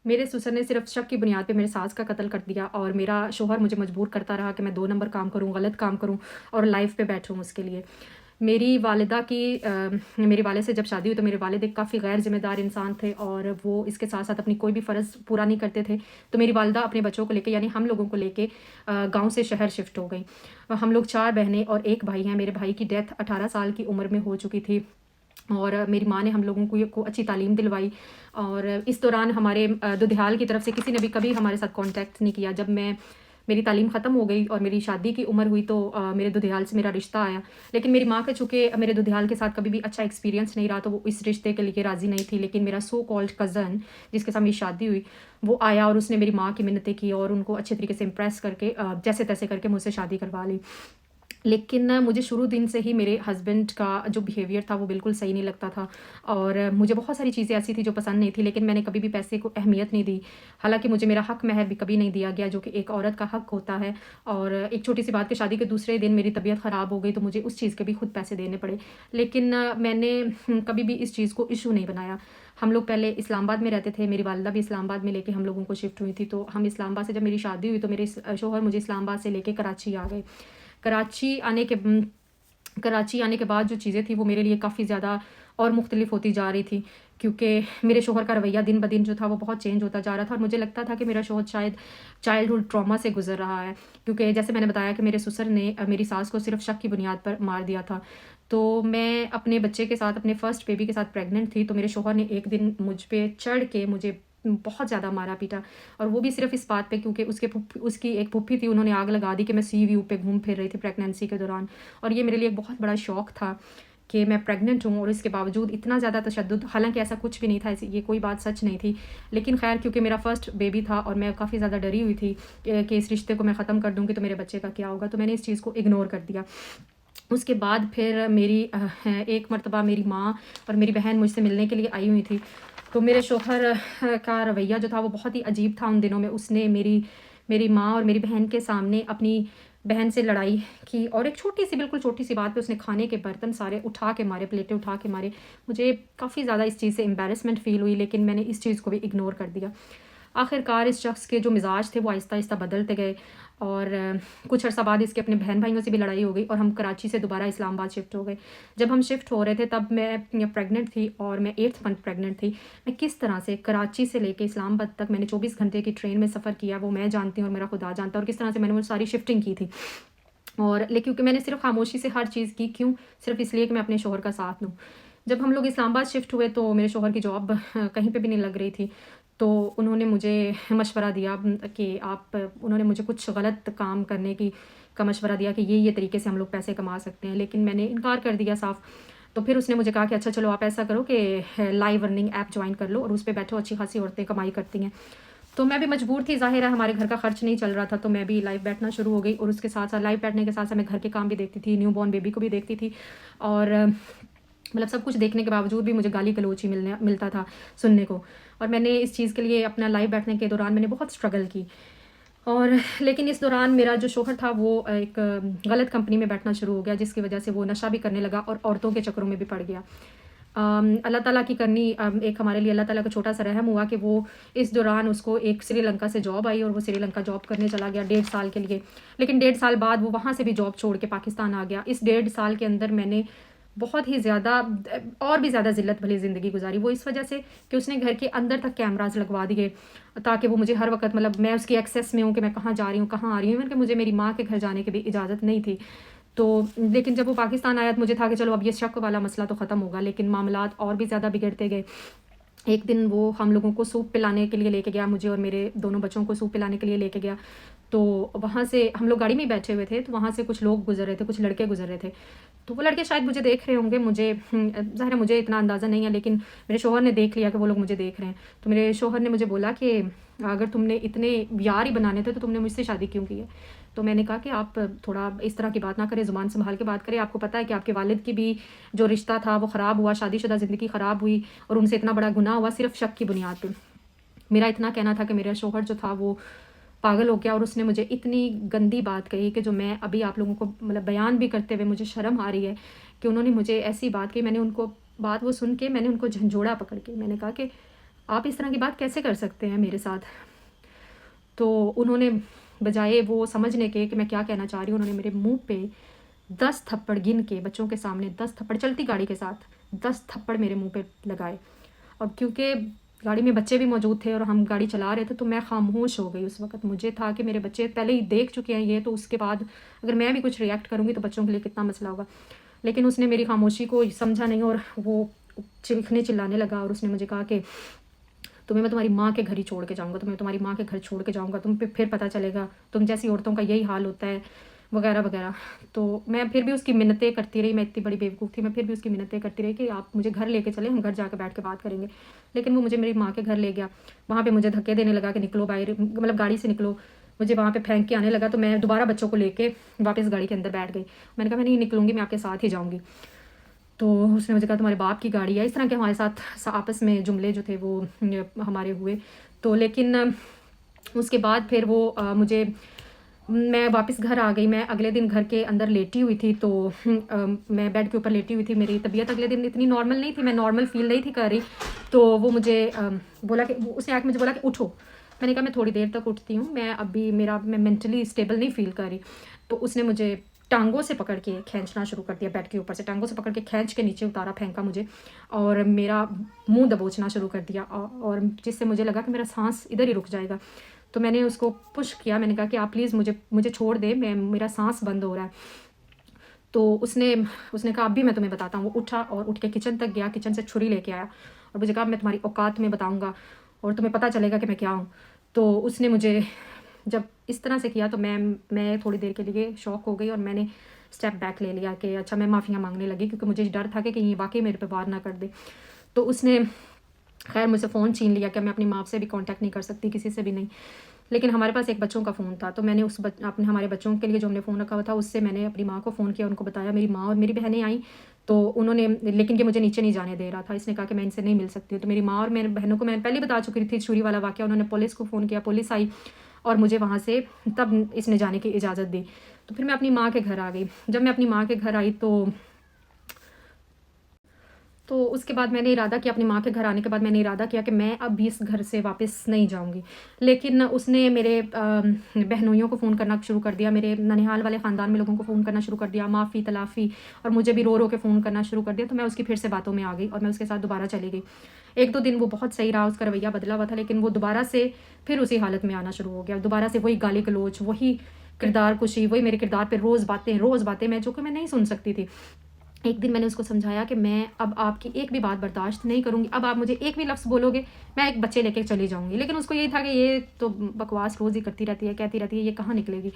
मेरे ससुर ने सिर्फ़ शक की बुनियाद पे मेरे सास का कत्ल कर दिया और मेरा शौहर मुझे मजबूर करता रहा कि मैं 2 नंबर काम करूँ, गलत काम करूँ और लाइफ़ पे बैठूँ उसके लिए। मेरी वालिदा की मेरे वालिद से जब शादी हुई तो मेरे वालिद एक काफ़ी गैर ज़िम्मेदार इंसान थे और वो इसके साथ-साथ अपनी कोई भी फ़र्ज़ पूरा नहीं करते थे। तो मेरी वालिदा अपने बच्चों को लेके यानी हम लोगों को लेके गाँव से शहर शिफ्ट हो गईं। हम लोग 4 बहनें और 1 भाई हैं। मेरे भाई की डेथ 18 साल की उम्र में हो चुकी थी। और मेरी माँ ने हम लोगों को अच्छी तालीम दिलवाई और इस दौरान हमारे दुधियाल की तरफ से किसी ने भी कभी हमारे साथ कॉन्टैक्ट नहीं किया। जब मेरी तालीम ख़त्म हो गई और मेरी शादी की उम्र हुई तो मेरे दुधियाल से मेरा रिश्ता आया। लेकिन मेरी माँ का चूँकि मेरे दुधियाल के साथ कभी भी अच्छा एक्सपीरियंस नहीं रहा तो वो इस रिश्ते के लिए राज़ी नहीं थी। लेकिन मेरा सो कॉल्ड कज़न जिसके साथ मेरी शादी हुई, वो आया और उसने मेरी माँ की मिन्नतें की और उनको अच्छे तरीके से इम्प्रेस करके जैसे-तैसे करके मुझसे शादी करवा ली। लेकिन मुझे शुरू दिन से ही मेरे हस्बैंड का जो बिहेवियर था वो बिल्कुल सही नहीं लगता था और मुझे बहुत सारी चीज़ें ऐसी थी जो पसंद नहीं थी, लेकिन मैंने कभी भी पैसे को अहमियत नहीं दी। हालाँकि मुझे मेरा हक़ महर भी कभी नहीं दिया गया जो कि एक औरत का हक़ होता है और एक छोटी-सी बात कि शादी के दूसरे दिन मेरी तबीयत ख़राब हो गई तो मुझे उस चीज़ के भी खुद पैसे देने पड़े। लेकिन मैंने कभी भी इस चीज़ को इश्यू नहीं बनाया। हम लोग पहले इस्लामाबाद में रहते थे, मेरी वालिदा भी इस्लामाबाद में लेके हम लोगों को शिफ्ट हुई थी, तो हम इस्लामाबाद से जब मेरी शादी हुई तो मेरे शौहर मुझे इस्लामाबाद से लेके कराची आ गए। कराची आने के कराची आने के बाद जो चीज़ें थी वो मेरे लिए काफ़ी ज़्यादा और मुख्तलिफ़ होती जा रही थी क्योंकि मेरे शौहर का रवैया दिन ब दिन जो था वो बहुत चेंज होता जा रहा था और मुझे लगता था कि मेरा शौहर शायद चाइल्डहुड ट्रॉमा से गुज़र रहा है। क्योंकि जैसे मैंने बताया कि मेरे ससुर ने मेरी सास को सिर्फ़ शक की बुनियाद पर मार दिया था। तो मैं अपने बच्चे के साथ अपने फर्स्ट बेबी के साथ प्रेग्नेंट थी तो मेरे शौहर ने एक दिन मुझ पे चढ़ के मुझे बहुत ज़्यादा मारा-पीटा और वो भी सिर्फ़ इस बात पे क्योंकि उसकी एक फूफी थी, उन्होंने आग लगा दी कि मैं सी व्यू पे घूम फिर रही थी प्रेगनेंसी के दौरान। और ये मेरे लिए एक बहुत बड़ा शौक था कि मैं प्रेग्नेंट हूँ और इसके बावजूद इतना ज़्यादा तशद्दुद, हालाँकि ऐसा कुछ भी नहीं था, ऐसी ये कोई बात सच नहीं थी। लेकिन ख़ैर क्योंकि मेरा फर्स्ट बेबी था और मैं काफ़ी ज़्यादा डरी हुई थी कि इस रिश्ते को मैं ख़त्म कर दूँगी तो मेरे बच्चे का क्या होगा? तो मैंने इस चीज़ को इग्नोर कर दिया। उसके बाद फिर एक मर्तबा मेरी माँ और मेरी बहन मुझसे मिलने के लिए आई हुई थी। तो मेरे शौहर का रवैया जो था वो बहुत ही अजीब था उन दिनों में। उसने मेरी मेरी माँ और मेरी बहन के सामने अपनी बहन से लड़ाई की और एक छोटी-सी, बिल्कुल छोटी-सी बात पे उसने खाने के बर्तन सारे उठा के मारे, प्लेटें उठा के मारे। मुझे काफ़ी ज़्यादा इस चीज़ से एम्बैरेसमेंट फ़ील हुई लेकिन मैंने इस चीज़ को भी इग्नोर कर दिया। आखिरकार इस शख़्स के जो मिज़ाज थे वो आहिस्ता-आहिस्ता बदलते गए और कुछ अरसा बाद इसके अपने बहन-भाइयों से भी लड़ाई हो गई और हम कराची से दोबारा इस्लामाबाद शिफ्ट हो गए। जब हम शिफ्ट हो रहे थे तब मैं प्रेग्नेंट थी और मैं 8th मंथ प्रेग्नेंट थी। मैं किस तरह से कराची से लेके इस्लामाबाद तक मैंने 24 घंटे की ट्रेन में सफ़र किया वो मैं जानती हूँ और मेरा खुदा जानता है और किस तरह से मैंने वो सारी शिफ्टिंग की थी। और क्योंकि मैंने सिर्फ़ खामोशी से हर चीज़ की, क्यों? सिर्फ़ इसलिए कि मैं अपने शौहर का साथ दूँ। जब हम लोग इस्लामाबाद शिफ्ट हुए तो मेरे शौहर की जॉब कहीं पे भी नहीं लग रही थी। तो उन्होंने मुझे मशवरा दिया कि उन्होंने मुझे कुछ गलत काम करने का मशवरा दिया कि ये तरीके से हम लोग पैसे कमा सकते हैं। लेकिन मैंने इनकार कर दिया साफ़। तो फिर उसने मुझे कहा कि अच्छा चलो आप ऐसा करो कि लाइव अर्निंग ऐप जॉइन कर लो और उस पे बैठो, अच्छी खासी औरतें कमाई करती हैं। तो मैं भी मजबूर थी, ज़ाहिर है हमारे घर का खर्च नहीं चल रहा था, तो मैं भी लाइव बैठना शुरू हो गई और उसके साथ-साथ लाइव बैठने के साथ-साथ मैं घर के काम भी देखती थी, न्यूबॉर्न बेबी को भी देखती थी और मतलब सब कुछ देखने के बावजूद भी मुझे गाली-गलौच ही मिलता था सुनने को। और मैंने इस चीज़ के लिए अपना लाइव बैठने के दौरान मैंने बहुत स्ट्रगल की और लेकिन इस दौरान मेरा जो शौहर था वो एक गलत कंपनी में बैठना शुरू हो गया जिसकी वज़ह से वो नशा भी करने लगा और औरतों के चक्करों में भी पड़ गया। अल्लाह ताला की करनी एक हमारे लिए अल्लाह ताला का छोटा-सा रहम हुआ कि वो इस दौरान उसको एक श्रीलंका से जॉब आई और वो श्रीलंका जॉब करने चला गया 1.5 साल के लिए। लेकिन 1.5 साल बाद वो वहाँ से भी जॉब छोड़ के पाकिस्तान आ गया। इस 1.5 साल के अंदर मैंने बहुत ही ज़्यादा और भी ज़्यादा ज़िल्लत भरी ज़िंदगी गुज़ारी। वो इस वजह से कि उसने घर के अंदर तक कैमराज़ लगवा दिए ताकि वो मुझे हर वक़्त मतलब मैं उसकी एक्सेस में हूँ कि मैं कहाँ जा रही हूँ, कहाँ आ रही हूँ। इवन कि मुझे मेरी माँ के घर जाने की भी इजाज़त नहीं थी। तो लेकिन जब वो पाकिस्तान आया तो मुझे था कि चलो अब ये शक वाला मसला तो ख़त्म होगा, लेकिन मामलात और भी ज़्यादा बिगड़ते गए। एक दिन वो हम लोगों को सूप पिलाने के लिए लेके गया, मुझे और मेरे दोनों बच्चों को सूप पिलाने के लिए लेके गया। तो वहाँ से हम लोग गाड़ी में ही बैठे हुए थे, तो वहाँ से कुछ लोग गुज़र रहे थे, कुछ लड़के गुज़र रहे थे। तो वो लड़के शायद मुझे देख रहे होंगे, ज़ाहिर है मुझे इतना अंदाज़ा नहीं है, लेकिन मेरे शौहर ने देख लिया कि वो लोग मुझे देख रहे हैं। तो मेरे शौहर ने मुझे बोला कि अगर तुमने इतने यार ही बनाने थे तो तुमने मुझसे शादी क्यों की है? तो मैंने कहा कि आप थोड़ा इस तरह की बात ना करें, ज़ुबान सँभाल के बात करें। आपको पता है कि आपके वालिद की भी जो रिश्ता था वो ख़राब हुआ, शादीशुदा ज़िंदगी ख़राब हुई और उनसे इतना बड़ा गुनाह हुआ सिर्फ़ शक की बुनियाद पे। मेरा इतना कहना था कि मेरा शौहर जो था वो पागल हो गया और उसने मुझे इतनी गंदी बात कही कि जो मैं अभी आप लोगों को मतलब बयान भी करते हुए मुझे शर्म आ रही है कि उन्होंने मुझे ऐसी बात कही। मैंने उनको बात वो सुन के मैंने उनको झंझोड़ा पकड़ के। मैंने कहा कि आप इस तरह की बात कैसे कर सकते हैं मेरे साथ। तो उन्होंने बजाय वो समझने के कि मैं क्या कहना चाह रही हूँ, उन्होंने मेरे मुंह पे 10 थप्पड़ गिन के, बच्चों के सामने 10 थप्पड़, चलती गाड़ी के साथ 10 थप्पड़ मेरे मुंह पे लगाए। और क्योंकि गाड़ी में बच्चे भी मौजूद थे और हम गाड़ी चला रहे थे, तो मैं खामोश हो गई उस वक्त। मुझे था कि मेरे बच्चे पहले ही देख चुके हैं ये, तो उसके बाद अगर मैं भी कुछ रिएक्ट करूँगी तो बच्चों के लिए कितना मसला होगा। लेकिन उसने मेरी खामोशी को समझा नहीं और वो चीखने चिल्लाने लगा और उसने मुझे कहा कि तुम्हें मैं तुम्हारी माँ के घर ही छोड़ के जाऊँगा, तुम्हें तुम्हारी माँ के घर छोड़ के जाऊँगा, तुम पे फिर पता चलेगा तुम जैसी औरतों का यही हाल होता है, वगैरह वगैरह। तो मैं फिर भी उसकी मिन्नतें करती रही, मैं इतनी बड़ी बेवकूफ़ थी, मैं फिर भी उसकी मिन्नतें करती रही कि आप मुझे घर लेके चले, हम घर जाकर बैठ के बात करेंगे। लेकिन वो मुझे मेरी माँ के घर ले गया, वहाँ पे मुझे धक्के देने लगा कि निकलो बाहर, मतलब गाड़ी से निकलो, मुझे वहाँ पे फेंक के आने लगा। तो मैं दोबारा बच्चों को लेके वापस गाड़ी के अंदर बैठ गई। मैंने कहा मैं नहीं निकलूँगी, मैं आपके साथ ही जाऊँगी। तो उसने मुझे कहा तुम्हारे बाप की गाड़ी है, इस तरह के हमारे साथ आपस में जुमले जो थे वो हमारे हुए। तो लेकिन उसके बाद फिर वो मुझे, मैं वापस घर आ गई। मैं अगले दिन घर के अंदर लेटी हुई थी, तो मैं बेड के ऊपर लेटी हुई थी। मेरी तबीयत अगले दिन इतनी नॉर्मल नहीं थी, मैं नॉर्मल फील नहीं थी कर रही। तो वो मुझे बोला कि, उसने आके मुझे बोला कि उठो। मैंने कहा मैं थोड़ी देर तक उठती हूँ, मैं अभी मैं मेंटली स्टेबल नहीं फील कर रही। तो उसने मुझे टांगों से पकड़ के खींचना शुरू कर दिया, बेड के ऊपर से टांगों से पकड़ के खींच के नीचे उतारा, फेंका मुझे, और मेरा मुंह दबोचना शुरू कर दिया, और जिससे मुझे लगा कि मेरा सांस इधर ही रुक जाएगा। तो मैंने उसको पुश किया, मैंने कहा कि आप प्लीज़ मुझे छोड़ दे, मेरा सांस बंद हो रहा है। तो उसने कहा अभी मैं तुम्हें बताता हूँ। वो उठा और उठ के किचन तक गया, किचन से छुरी लेके आया और मुझे कहा मैं तुम्हारी औकात में बताऊँगा और तुम्हें पता चलेगा कि मैं क्या हूँ। तो उसने मुझे जब इस तरह से किया तो मैं थोड़ी देर के लिए शॉक हो गई और मैंने स्टेप बैक ले लिया कि अच्छा, मैं माफ़ियाँ मांगने लगी, क्योंकि मुझे डर था कि कहीं वाकई मेरे पे वार ना कर दे। तो उसने खैर मुझसे फ़ोन छीन लिया कि मैं अपनी माँ से भी कांटेक्ट नहीं कर सकती, किसी से भी नहीं। लेकिन हमारे पास एक बच्चों का फ़ोन था, तो मैंने अपने हमारे बच्चों के लिए जो हमने फ़ोन रखा हुआ था, उससे मैंने अपनी माँ को फ़ोन किया, उनको बताया। मेरी माँ और मेरी बहनें आई, तो उन्होंने, लेकिन ये मुझे नीचे नहीं जाने दे रहा था, इसने कहा कि मैं इनसे नहीं मिल सकती हूँ। तो मेरी माँ और मेरी बहनों को मैंने पहले बता चुकी थी छुरी वाला वाक़या। उन्होंने पुलिस को फ़ोन किया, पुलिस आई और मुझे वहाँ से तब इसने जाने की इजाज़त दी। तो फिर मैं अपनी माँ के घर आ गई। जब मैं अपनी माँ के घर आई तो उसके बाद मैंने इरादा किया, अपनी माँ के घर आने के बाद मैंने इरादा किया कि मैं अब भी इस घर से वापस नहीं जाऊँगी। लेकिन उसने मेरे बहनोइयों को फ़ोन करना शुरू कर दिया, मेरे ननिहाल वाले ख़ानदान में लोगों को फ़ोन करना शुरू कर दिया, माफ़ी तलाफ़ी, और मुझे भी रो रो के फ़ोन करना शुरू कर दिया। तो मैं उसकी फिर से बातों में आ गई और मैं उसके साथ दोबारा चली गई। 1-2 दिन वो बहुत सही रहा, उसका रवैया बदला हुआ था, लेकिन वो दोबारा से फिर उसी हालत में आना शुरू हो गया। दोबारा से वही गाली गलौज, वही किरदार कुशी, वही मेरे किरदार पे रोज़ बातें, मैं जो कि मैं नहीं सुन सकती थी। एक दिन मैंने उसको समझाया कि मैं अब आपकी एक भी बात बर्दाश्त नहीं करूँगी, अब आप मुझे एक भी लफ्ज़ बोलोगे, मैं एक बच्चे लेके चली जाऊँगी। लेकिन उसको यही था कि ये तो बकवास रोज़ ही करती रहती है, कहती रहती है, ये कहाँ निकलेगी।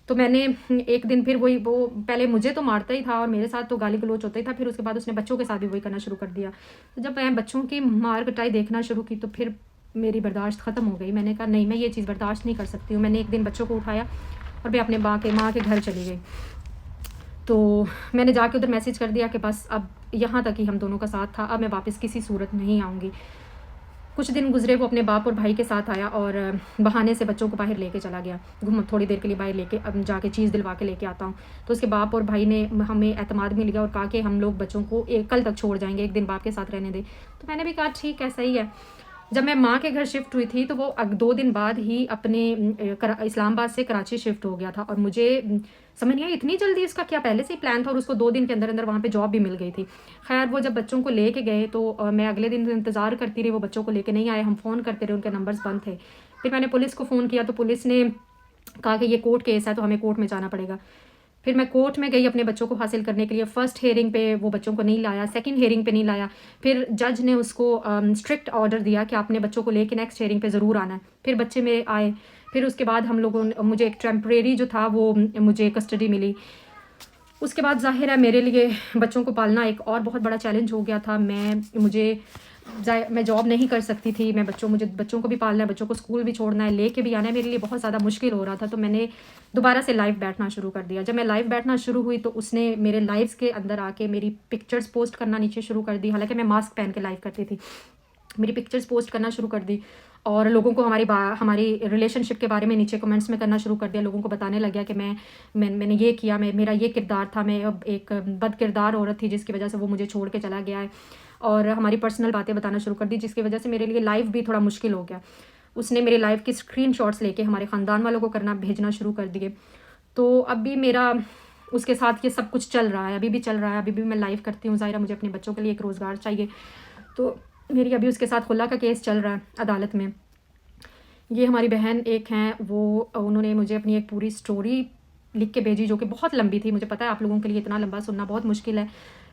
तो मैंने एक दिन फिर वो पहले मुझे तो मारता ही था और मेरे साथ तो गाली गलौच होता ही था, फिर उसके बाद उसने बच्चों के साथ भी वही करना शुरू कर दिया। तो जब मैं बच्चों की मार कुटाई देखना शुरू की तो फिर मेरी बर्दाश्त ख़त्म हो गई। मैंने कहा नहीं, मैं ये चीज़ बर्दाश्त नहीं कर सकती हूँ। मैंने एक दिन बच्चों को उठाया और मैं अपने माँ के घर चली गई। तो मैंने जाके उधर मैसेज कर दिया कि बस अब यहाँ तक ही हम दोनों का साथ था, अब मैं वापस किसी सूरत नहीं आऊँगी। कुछ दिन गुजरे, वो अपने बाप और भाई के साथ आया और बहाने से बच्चों को बाहर लेके चला गया, घूम थोड़ी देर के लिए बाहर लेके, अब जाके चीज़ दिलवा के लेके आता हूँ। तो उसके बाप और भाई ने हमें एतमाद में लिया और कहा कि हम लोग बच्चों को कल तक छोड़ जाएंगे, एक दिन बाप के साथ रहने दे। तो मैंने भी कहा ठीक है, सही है। जब मैं माँ के घर शिफ्ट हुई थी तो वो 2 दिन बाद ही अपने इस्लामाबाद से कराची शिफ्ट हो गया था और मुझे समझ नहीं आया इतनी जल्दी इसका क्या पहले से ही प्लान था, और उसको 2 दिन के अंदर अंदर वहाँ पे जॉब भी मिल गई थी। खैर वो जब बच्चों को लेके गए तो मैं अगले दिन इंतज़ार करती रही, वो बच्चों को लेके नहीं आए, हम फ़ोन करते रहे, उनके नंबर्स बंद थे। फिर मैंने पुलिस को फ़ोन किया तो पुलिस ने कहा कि ये कोर्ट केस है तो हमें कोर्ट में जाना पड़ेगा। फिर मैं कोर्ट में गई अपने बच्चों को हासिल करने के लिए। फ़र्स्ट हियरिंग पे वो बच्चों को नहीं लाया, सेकंड हियरिंग पे नहीं लाया। फिर जज ने उसको स्ट्रिक्ट ऑर्डर दिया कि आपने बच्चों को लेके नेक्स्ट हियरिंग पे ज़रूर आना है। फिर बच्चे मेरे आए। फिर उसके बाद हम लोगों ने, मुझे एक टेम्परेरी जो था वो मुझे कस्टडी मिली। उसके बाद ज़ाहिर है मेरे लिए बच्चों को पालना एक और बहुत बड़ा चैलेंज हो गया था। मैं जॉब नहीं कर सकती थी, मुझे बच्चों को भी पालना है, बच्चों को स्कूल भी छोड़ना है, लेके भी आना है, मेरे लिए बहुत ज़्यादा मुश्किल हो रहा था। तो मैंने दोबारा से लाइव बैठना शुरू कर दिया। जब मैं लाइव बैठना शुरू हुई तो उसने मेरे लाइव्स के अंदर आके मेरी पिक्चर्स पोस्ट करना नीचे शुरू कर दी। हालांकि मैं मास्क पहन के लाइव करती थी, मेरी पिक्चर्स पोस्ट करना शुरू कर दी और लोगों को हमारी रिलेशनशिप के बारे में नीचे कमेंट्स में करना शुरू कर दिया। लोगों को बताने लग गया कि मैंने ये किया, मेरा ये किरदार था, मैं अब एक बद किरदार औरत थी जिसकी वजह से वो मुझे छोड़ के चला गया है। और हमारी पर्सनल बातें बताना शुरू कर दी, जिसकी वजह से मेरे लिए लाइफ भी थोड़ा मुश्किल हो गया। उसने मेरी लाइफ की स्क्रीनशॉट्स लेके हमारे ख़ानदान वालों को भेजना शुरू कर दिए। तो अभी मेरा उसके साथ ये सब कुछ चल रहा है, अभी भी चल रहा है, अभी भी मैं लाइव करती हूँ। ज़ाहिरा मुझे अपने बच्चों के लिए एक रोज़गार चाहिए, तो मेरी अभी उसके साथ खुला का केस चल रहा है अदालत में। ये हमारी बहन एक हैं, वो उन्होंने मुझे अपनी एक पूरी स्टोरी लिख के भेजी, जो कि बहुत लंबी थी। मुझे पता है आप लोगों के लिए इतना लंबा सुनना बहुत मुश्किल है,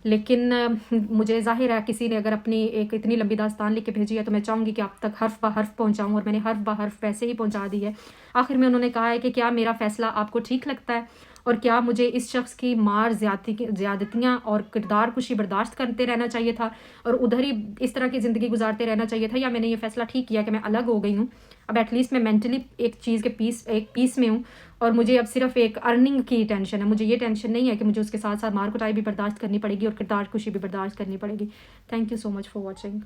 लेकिन मुझे ज़ाहिर है किसी ने अगर अपनी एक इतनी लंबी दास्तान लिख के भेजी है तो मैं चाहूँगी कि आप तक हर्फ ब हर्फ पहुँचाऊँ, और मैंने हर्फ ब हर्फ वैसे ही पहुँचा दी है। आखिर में उन्होंने कहा है कि क्या मेरा फ़ैसला आपको ठीक लगता है, और क्या मुझे इस शख्स की मार, ज़्यादतियाँ और किरदार कुशी बर्दाश्त करते रहना चाहिए था और उधर ही इस तरह की ज़िंदगी गुजारते रहना चाहिए था, या मैंने ये फ़ैसला ठीक किया कि मैं अलग हो गई हूँ। अब एटलीस्ट मैं मेंटली एक चीज़ के एक पीस में हूँ, और मुझे अब सिर्फ एक अर्निंग की टेंशन है। मुझे ये टेंशन नहीं है कि मुझे उसके साथ साथ मार कुटाई भी बर्दाश्त करनी पड़ेगी और किरदार कुशी भी बर्दाश्त करनी पड़ेगी। Thank you so much for watching.